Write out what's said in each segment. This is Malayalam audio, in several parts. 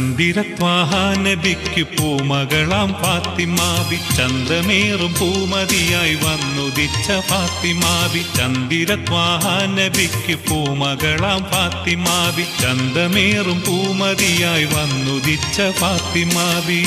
ചന്ദിരത്വാഹ നബിക്ക് പൂമകളാം ഫാത്തിമാബി ചന്തമേറും പൂമതിയായി വന്നുദിച്ച ഫാത്തിമാബി ചന്ദിരത്വാഹ നബിക്ക് പൂമകളാം ഫാത്തിമാബി ചന്തമേറും പൂമതിയായി വന്നുദിച്ച ഫാത്തിമാബി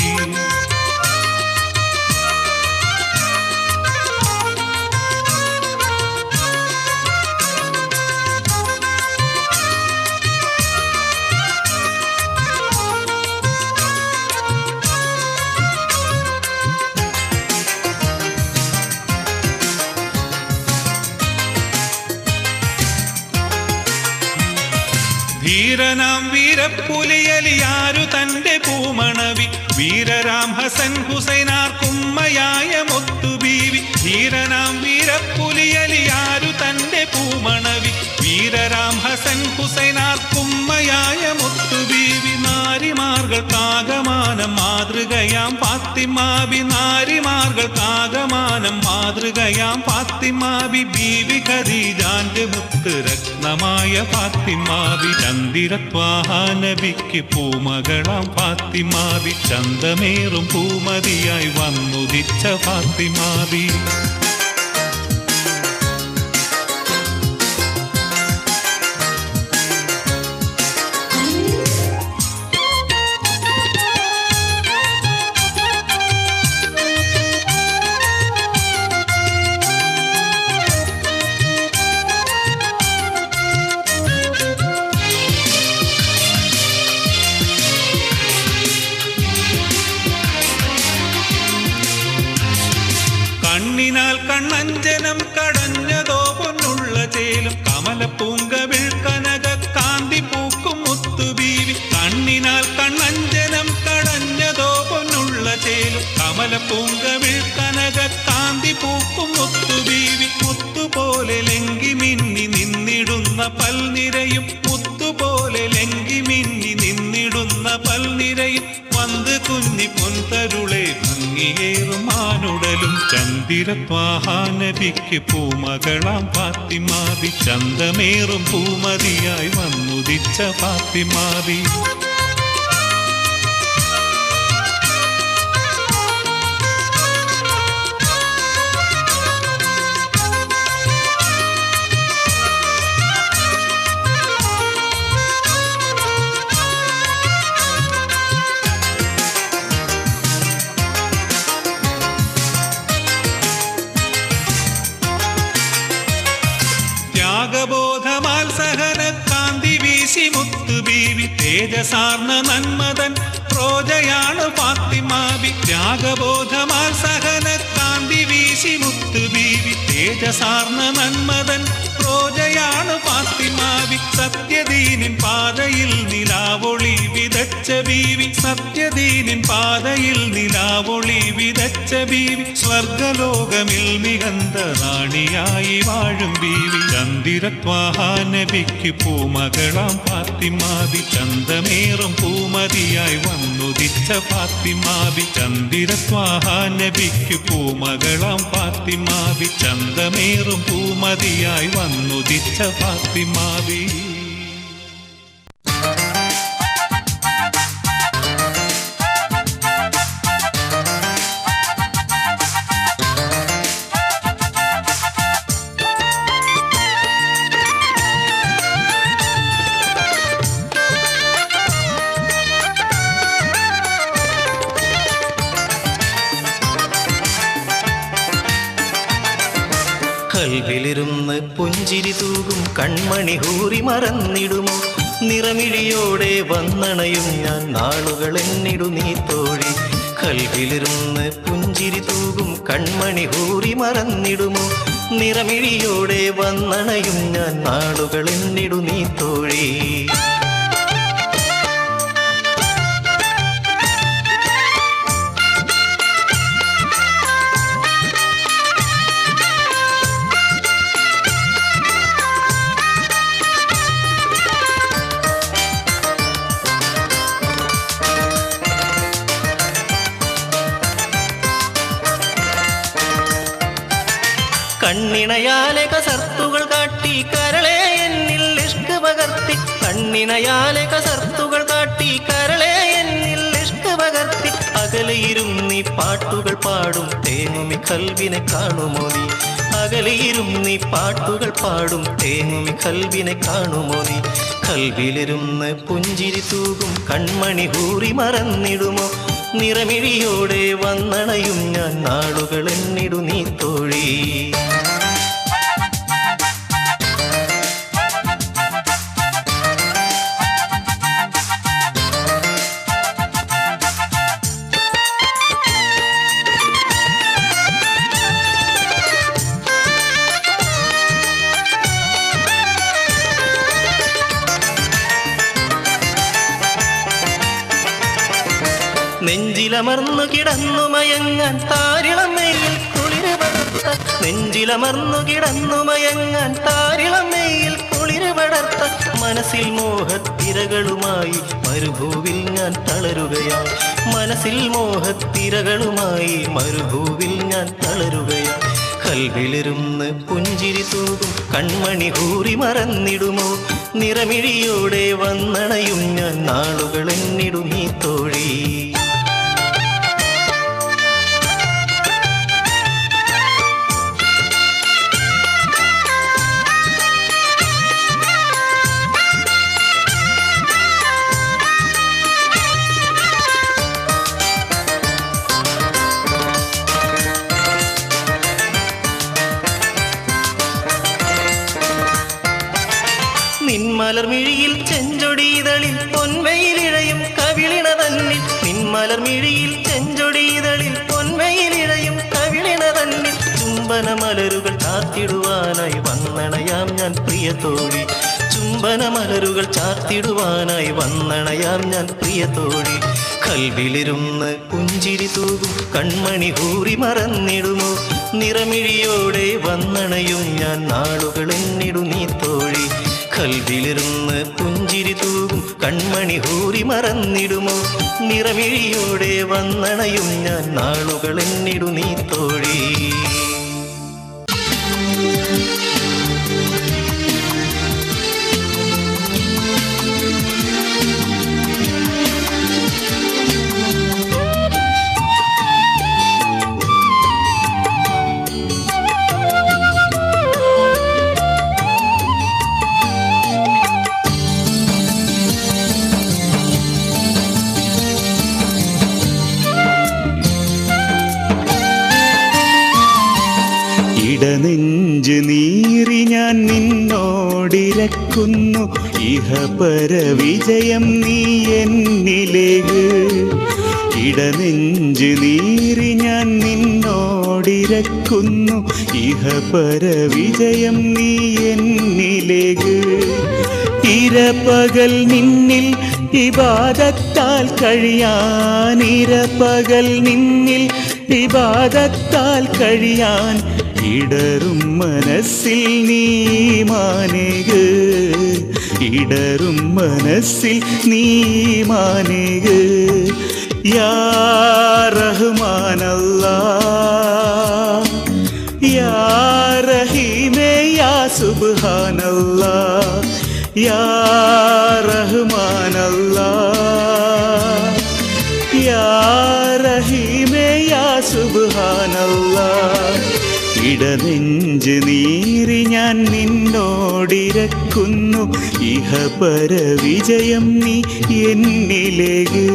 ധീരനാം വീരപ്പുലിയലിയാരു തന്റെ പൂമണവി വീരരാം ഹസൻ ഹുസൈനാർക്കുമ്മയായ മുത്തുബീവി ധീരനാം വീരപ്പുലിയലിയാരു തന്റെ പൂമണവി വീരരാം ഹസൻ ഹുസൈനാർക്കുമ്മയായ മുത്തുബീവി നാരിമാർഗൾക്കാകമാനം മാതൃകയാം ഫാത്തിമാബി നാരിമാർഗൾക്കാകമാനം മാതൃകയാം ഫാത്തിമാബി ബീവി ഖദീജാന്റെ മുത്ത് രത്നമായ ഫാത്തിമാബി ചന്ദിരത്വാഹ നബിക്ക് പൂമകളാം ഫാത്തിമാബി ചന്തമേറും പൂമതിയായി വന്നുദിച്ച ഫാത്തിമാബി കണ്ണിനാൽ കണ്ണഞ്ജനം കടഞ്ഞതോ പൊന്നുള്ള ചേലും കമലപ്പൂങ്കവിൾ കനക കാന്തി പൂക്കും മുത്തുബീവി കണ്ണിനാൽ കണ്ണഞ്ജനം കടഞ്ഞതോ പൊന്നുള്ള ചേലും കമലപ്പൂങ്കവിൾ കനക കാന്തി പൂക്കും മുത്തുബീവി മുത്തുപോലെ ലങ്കി മിന്നി നിന്നിടുന്ന പൽനിരയും മുത്തുപോലെ ലങ്കി മിന്നി നിന്നിടുന്ന പൽനിരയും വന്ന് കുഞ്ഞി പൊൻതരുളെ ഭംഗിയേറും മാനുടലും ചന്ദിരത്വാഹ നബിക്ക് പൂമകളാം ഫാത്തിമാബി ചന്തമേറും പൂമതിയായി വന്നുദിച്ച ഫാത്തിമാബി ത്യാഗബോധമാൽ സഹന കാന്തി വീശി മുത്തുബീവി തേജസാർന്ന നന്മതൻ പ്രോജയാണ് ഫാത്തിമാബി ത്യാഗബോധമാൽ സഹന കാന്തി വീശി മുത്തുബീവി തേജസാർന്ന നന്മതൻ പ്രോജയാണ് ഫാത്തിമാബി സത്യദീനിൻ പാതയിൽ നിലാവൊളി വിതച്ച ബീവി സത്യദീനിൻ പാതയിൽ നിലാവൊളി വിതച്ച ബീവി സ്വർഗലോകമിൽ മികந்த റാണിയായി വാഴും ബീവി ചന്ദിരത്വാഹ നബിക്ക് പൂമകളാം ഫാത്തിമാബി ചന്തമേറും പൂമതിയായി വന്നുദിച്ച ഫാത്തിമാബി ചന്ദിരത്വാഹ നബിക്ക് പൂമകളാം ഫാത്തിമാബി ചന്തമേറും പൂമതിയായി വന്നുദിച്ച ഫാത്തിമാബി കൽവിലിരുന്ന് പുഞ്ചിരി തൂകും കൺമണി ഹൂറി മറന്നിടുമോ നിറമിഴിയോടെ വന്നണയും ഞാൻ നാളുകൾ എന്നിടു നീ തോഴി കൽവിലിരുന്ന് പുഞ്ചിരി തൂകും കൺമണി ഹൂറി മറന്നിടുമോ നിറമിഴിയോടെ വന്നണയും ഞാൻ നാളുകൾ എന്നിടു നീ തോഴി കണ്ണിണയാലെ കസർത്തുകൾ കാട്ടി കരളെ എന്നിൽ ഇഷ്ക് പകർത്തി കണ്ണിണയാലെ കസർത്തുകൾ കാട്ടി കരളെ എന്നിൽ പാട്ടുകൾ പാടും തേങ്ങുമി കൽവിനെ കാണുമോ നീ? അകലെയിരുന്നീ പാട്ടുകൾ പാടും തേങ്ങുമി കൽവിനെ കാണുമോ നീ? കൽവിലിരുന്ന് പുഞ്ചിരി തൂകും കൺമണി ഹൂറി മറന്നിടുമോ? നിറമിഴിയോടെ വന്നണയും ഞാൻ നാളുകൾ എന്നിടു നീ തോഴി. നെഞ്ചിലമർന്നു കിടന്നു മയങ്ങാൻ താരിളമേയിൽ കുളിര് പടർത്ത, നെഞ്ചിലമർന്നു കിടന്നു മയങ്ങാൻ താരിളമേയിൽ കുളിര് പടർത്ത, മനസ്സിൽ മോഹത്തിരകളുമായി മരുഭൂവിൽ ഞാൻ തളരുകയായി, മനസ്സിൽ മോഹത്തിരകളുമായി മരുഭൂവിൽ ഞാൻ തളരുകയായി. കൽവിലിരുന്ന് പുഞ്ചിരി തൂകും കൺമണി ഹൂറി മറന്നിടുമോ? നിറമിഴിയോടെ വന്നണയും ഞാൻ നാളുകൾ എന്നിടു നീ തോഴി. നിൻമലർമിഴിയിൽ ചെഞ്ചൊടിതളിൽ പൊൻവെയിലിഴയും കവിളിണ തന്നിൽ, നിൻമലർമിഴിയിൽ ചെഞ്ചൊടിതളിൽ പൊൻവെയിലിഴയും കവിളിണ തന്നിൽ, ചുംബന മലരുകൾ ചാർത്തിടുവാനായി വന്നണയാം ഞാൻ പ്രിയ തോഴി, ചുംബന മലരുകൾ ചാർത്തിടുവാനായി വന്നണയാം ഞാൻ പ്രിയ തോഴി. കൽവിലിരുന്ന് പുഞ്ചിരി തൂകും കൺമണി ഹൂറി മറന്നിടുമോ? നിറമിഴിയോടെ വന്നണയും ഞാൻ നാളുകൾ എന്നിടു നീ തോഴി. കൽവിലിരുന്ന് പുഞ്ചിരി തൂകും കൺമണി ഹൂറി മറന്നിടുമോ? നിറമിഴിയോടെ വന്നണയും ഞാൻ നാളുകൾ എന്നിടു നീ തോഴി. ഇടനെഞ്ച് നീറി ഞാൻ നിന്നോടിരക്കുന്നു, ഇഹപര വിജയം നീ എന്നിലേക്ക്. ഇടനെഞ്ച് നീറി ഞാൻ നിന്നോടിരക്കുന്നു, ഇഹപര വിജയം നീ എന്നിലേക്ക്. ഇരപകൽ നിന്നിൽ ഇബാദത്താൽ കഴിയാൻ, ഇരപകൽ നിന്നിൽ ഇബാദത്താൽ കഴിയാൻ, ഇടറും മനസ്സിൽ നീ മാനേക, ഇടറും മനസ്സിൽ നീ മാനേക. യാ റഹ്മാനല്ലാഹ്, യാ റഹീമേ, യാ സുബ്ഹാനല്ലാഹ്, യാ റഹ്മാനല്ലാഹ്, യാ റഹീമേ, യാ സുബ്ഹാനല്ലാഹ്. ഇടനെഞ്ച് നീറി ഞാൻ നിന്നോടിരക്കുന്നു, ഇഹപര വിജയം നീ എന്നിലേക്ക്.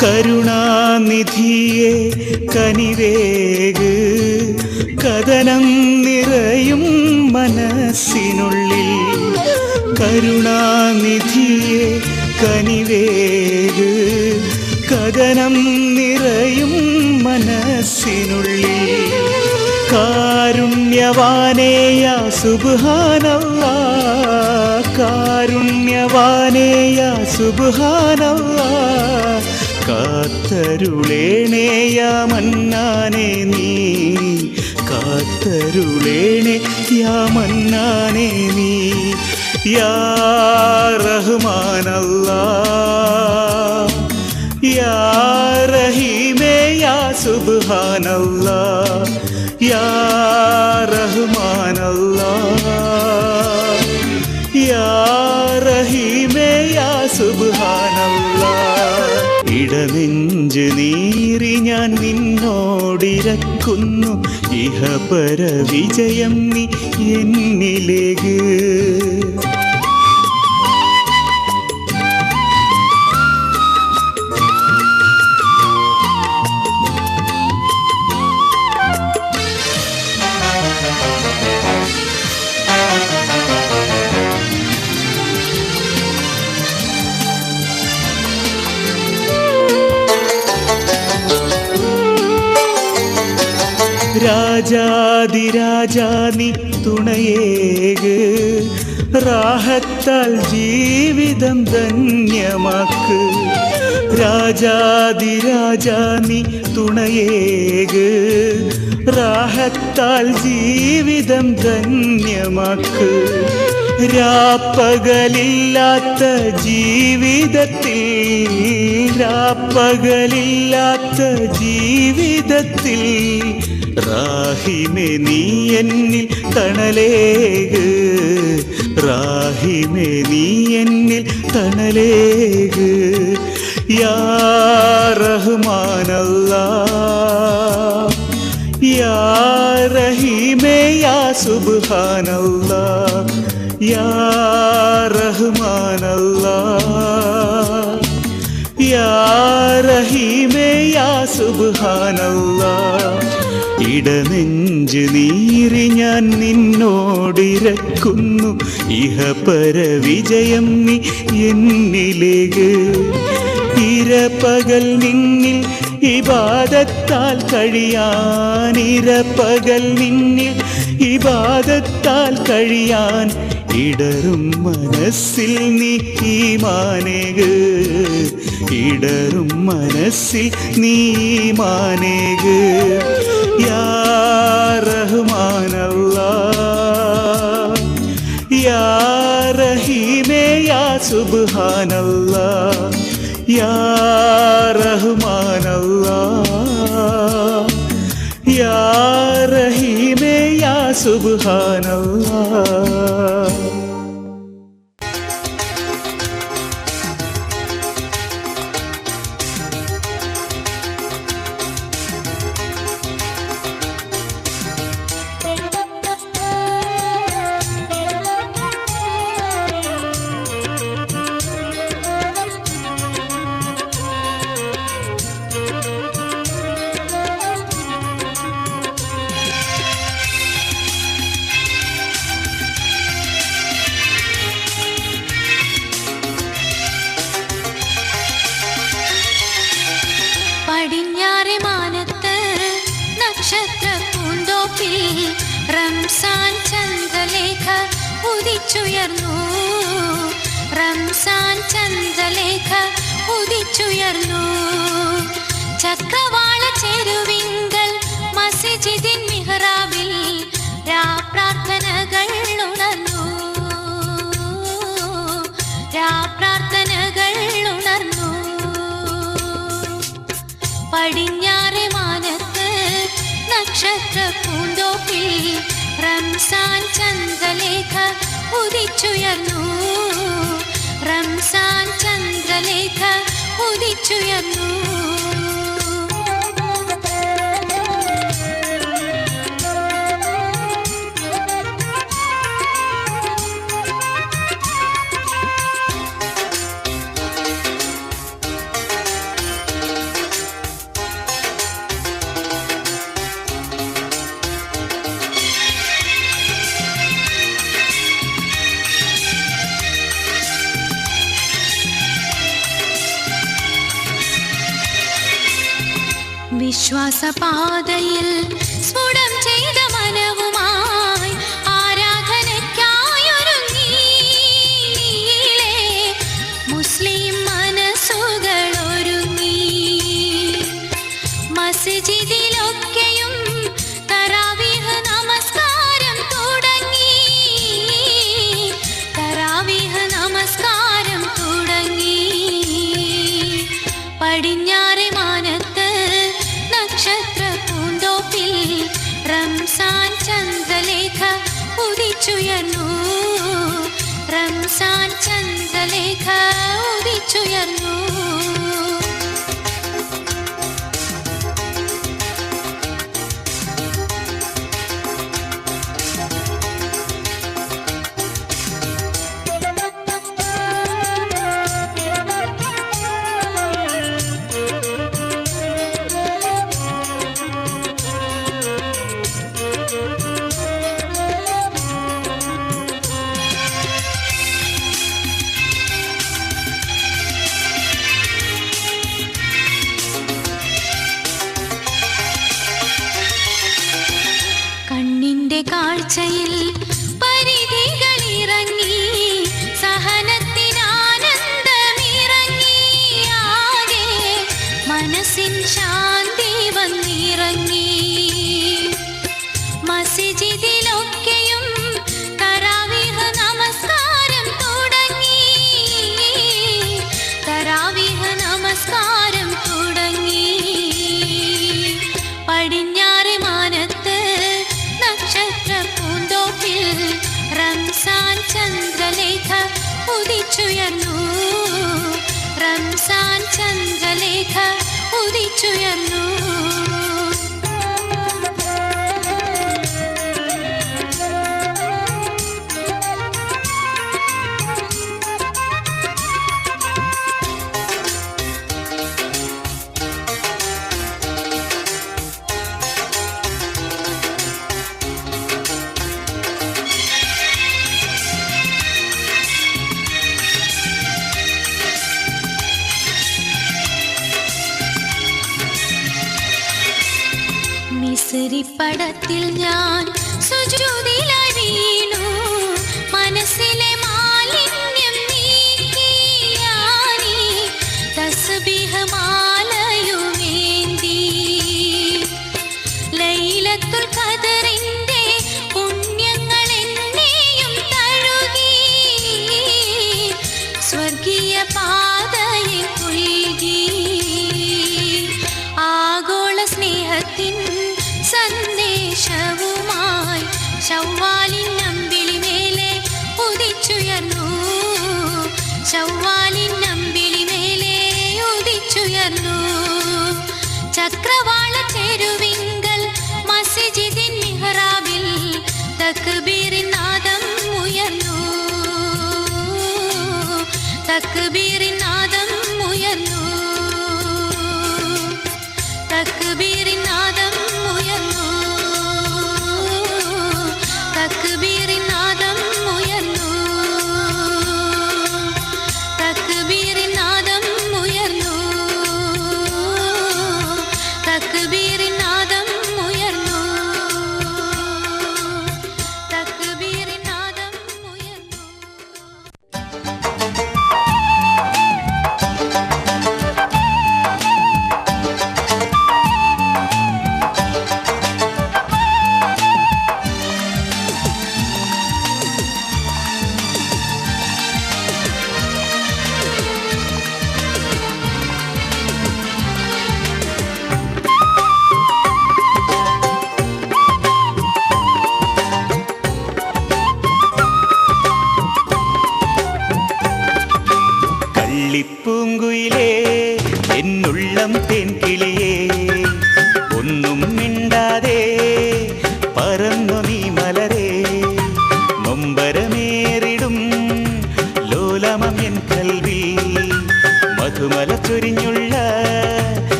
കരുണാനിധിയെ കനിവേക്, കഥനം നിറയും മനസ്സിനുള്ളിൽ. കരുണാനിധിയെ കനിവേക്, കഥനം നിറയും മനസ്സിനുള്ളിൽ. കാരുണ്യവാനേ യാ സുബ്ഹാനല്ലാഹ്, കാരുണ്യവാനേ യാ സുബ്ഹാനല്ലാഹ്. കാത്തരുളേണേ യാ മന്നാനേ നീ, കാത്തരുളേണേ യാ മന്നാനേ നീ യാ റഹ്മാനല്ലാ യാ റഹീമേ യാ സുബ്ഹാനല്ലാ യാ റഹ്മാനല്ലാ യാ റഹീമേ യാ സുബ്ഹാനല്ലാ ഇടനെഞ്ച് നീറി ഞാൻ നിന്നോടിരക്കുന്നു ഇഹപര വിജയം നീ എന്നിലേക്ക് രാജാതിരാജാ നീ തുണയേക് റാഹത്താൽ ജീവിതം ധന്യമാക്ക് രാജാതിരാജാ നീ തുണയേക് റാഹത്താൽ ജീവിതം ധന്യമാക്ക് രാപ്പകലില്ലാത്ത ജീവിതത്തിൽ രാപ്പകലില്ലാത്ത ജീവിതത്തിൽ റാഹിമേ നീ എന്നിൽ തണലേക് റാഹിമേ നീ എന്നിൽ തണലേക് യാ റഹ്മാനല്ലാ യാ റഹീമേ യാ സുബ്ഹാനല്ലാ യാ റഹ്മാനല്ലാ യാ റഹീമേ യാ സുബ്ഹാനല്ലാ ഇടനെഞ്ച് നീറി ഞാൻ നിന്നോടിരക്കുന്നു ഇഹപര വിജയം നീ എന്നിലേക്ക് ഇരപകൽ നിന്നിൽ ഇബാദത്താൽ കഴിയാൻ ഇരപകൽ നിന്നിൽ ഇബാദത്താൽ കഴിയാൻ ഇടറും മനസ്സിൽ നീ ഈമാനേക് ഇടറും മനസ്സിൽ നീ ഈമാനേക് യാ റഹ്മാനല്ലാ യാ റഹീമേ യാ സുബ്ഹാനല്ലാ യാ റഹ്മാനല്ലാ യാ റഹീമേ യാ സുബ്ഹാനല്ലാ പടിഞ്ഞാറെ മാനത്ത് നക്ഷത്ര പൂന്തോപ്പിൽ റംസാൻ ചന്ദ്രലേഖ ഉദിച്ചുയർന്നു റംസാൻ ചന്ദ്രലേഖ ഉദിച്ചുയർന്നു ചക്രവാള ചെരുവിങ്കൽ മസ്ജിദിൻ മിഹ്റാബിൽ രാപ്രാർത്ഥനകൾ ഉണർന്നു രാപ്രാർത്ഥനകൾ ഉണർന്നു പടിഞ്ഞാറെ മാനത്ത് നക്ഷത്ര പൂന്തോപ്പിൽ റംസാൻ ചന്ദ്രലേഖ ഉദിച്ചുയർന്നു റംസാൻ ചന്ദ്രലേഖ ഉദിച്ചുയർന്നു വിശ്വാസപാതയിൽ സ്ഫുടം ചെയ്ത മനവുമായി ആരാധനയ്ക്കായൊരുങ്ങീലേ മുസ്ലിം മനസ്സുകൾ ഒരുങ്ങി മസ്ജിദിലൊക്കെയും തറാവീഹ് റംസാൻ ചന്ദ്രലേഖ ഉദിച്ചുയർന്നു, റംസാൻ ചന്ദ്രലേഖ ഉദിച്ചുയർന്നു. കണ്ണിന്റെ കാഴ്ചയിൽ പരിധികളിറങ്ങി, സഹനത്തിനാനന്ദമിറങ്ങി, ആകെ മനസ്സിൻ ശാന്തി വന്നിറങ്ങി. മസ്ജിദിലൊക്കെയും തറാവീഹ് നമസ്കാരം തുടങ്ങി, തറാവീഹ് നമസ്കാരം തുടങ്ങി. പടിഞ്ഞാറ് മാനത്ത് നക്ഷത്ര പൂന്തോപ്പിൽ റംസാൻ ചന്ദ്രലേഖ ഉദിച്ചുയർന്നു, റംസാൻ ചന്ദ്രലേഖ ഉദിച്ചുയർന്നു. മിസ്രിപ്പടത്തിൽ ഞാൻ സുജൂദിലായി വീണു, മനസ്സിലെ മാലിന്യം നീക്കിയാനി തസ്ബീഹ് മാലയുമേന്തി. ലൈലത്തുൽ ഖദറിന്റെ പുണ്യങ്ങൾ എന്നെയും തഴുകി, സ്വർഗീയ പാതയിൽ പുൽകി. ആഗോള സ്നേഹത്തിൻ സന്ദേശവുമായി ശവ്വാലിൻ അമ്പിളിമേലെ ഉദിച്ചുയർന്നു, ശവ്വാലിൻ അമ്പിളിമേലെ ഉദിച്ചുയർന്നു. ചക്രവാള ചെരുവിങ്കൽ മസ്ജിദിൻ മിഹ്റാബിൽ തക്ബീറിൻ നാദം ഉയർന്നു, തക്ബീറിൻ നാദം ഉയർന്നു, തക്ബീറിൻ നാദം ഉയർന്നു, തക്ബീറിൻ നാദം ഉയർന്നു, തക്ബീറിൻ നാദം ഉയർന്നു, തക്ബീറിൻ നാദം ഉയർന്നു, തക്ബീറിൻ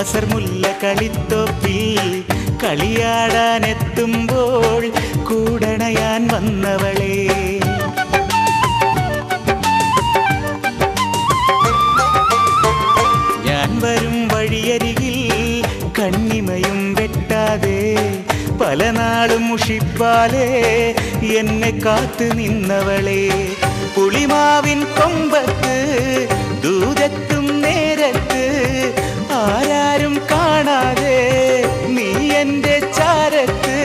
അസർമുല്ല കളിത്തോപ്പിൽ കളിയാടാനെത്തുമ്പോൾ കൂടണയാൻ വന്നവളെ, ഞാൻ വരും വഴിയരികിൽ കണ്ണിമയും വെട്ടാതെ പല നാളും മുഷിപ്പാലേ എന്നെ കാത്തു നിന്നവളെ, പുളിമാവിൻ കൊമ്പത്ത് ദൂരത്തും നേരത്ത് ആരാരും കാണാതെ നീ എൻ്റെ ചാരത്ത്,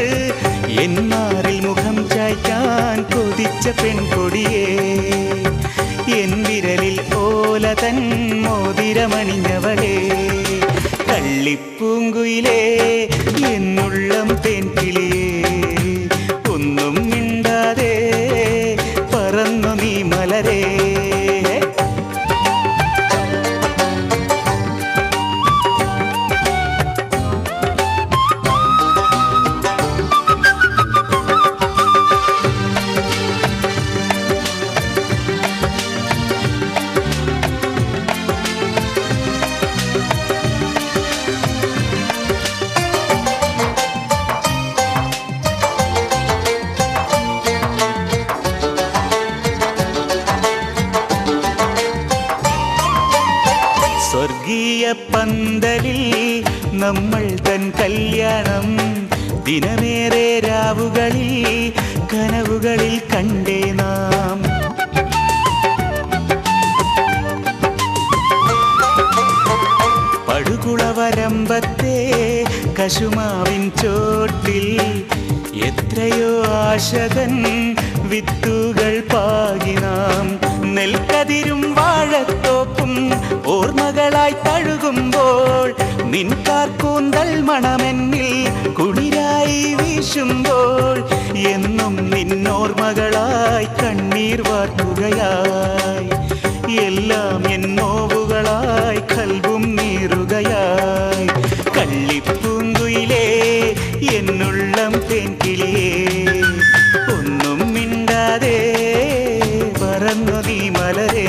എന്നാറിൽ മുഖം ചായ്ക്കാൻ കൊതിച്ച പെൺകൊടിയേ, എൻ വിരലിൽ ഓല തൻ മോതിരമണിഞ്ഞവളേ, കള്ളിപ്പൂങ്കുയിലേ എന്നുള്ളം തേൻകിളിയേ, ഒന്നും മിണ്ടാതെ പറന്നു നീ മലരേ. സ്വർഗീയ പന്തലിൽ നമ്മൾ തൻ കല്യാണം ദിനമേറെ രാവുകളിൽ കനവുകളിൽ കണ്ടേ നാം, പടുകുളവരമ്പത്തെ കശുമാവിൻ ചോട്ടിൽ എത്രയോ ആശതൻ വിത്തുകൾ പാകി നാം, നെൽക്കതിരും വാഴത്തോപ്പും ഓർമ്മകളായി തഴുകുമ്പോൾ നിൻ കാർക്കൂന്തൽ മണമെന്നിൽ കുളിരായി വീശുമ്പോൾ എന്നും നിന്നോർമ്മകളായി കണ്ണീർ വാർക്കുകയായി, എല്ലാം എൻ നോവുകളായി കൽബും നീറുകയായി, കള്ളിപ്പൂങ്കുയിലേ എന്നുള്ളം തേൻകിളിയേ, ഒന്നും മിണ്ടാതെ പറന്നു നീ മലരേ.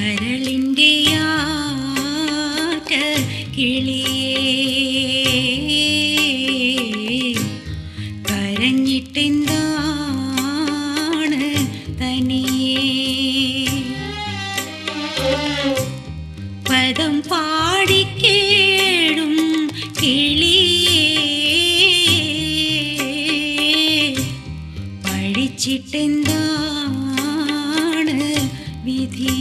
കരളിൻ്റെ യാറ്റ കിളിയേ കരഞ്ഞിട്ടെന്താണ് തനിയേ പദം പാടിക്കേടും കിളിയേ പഠിച്ചിട്ടെന്താണ് വിധി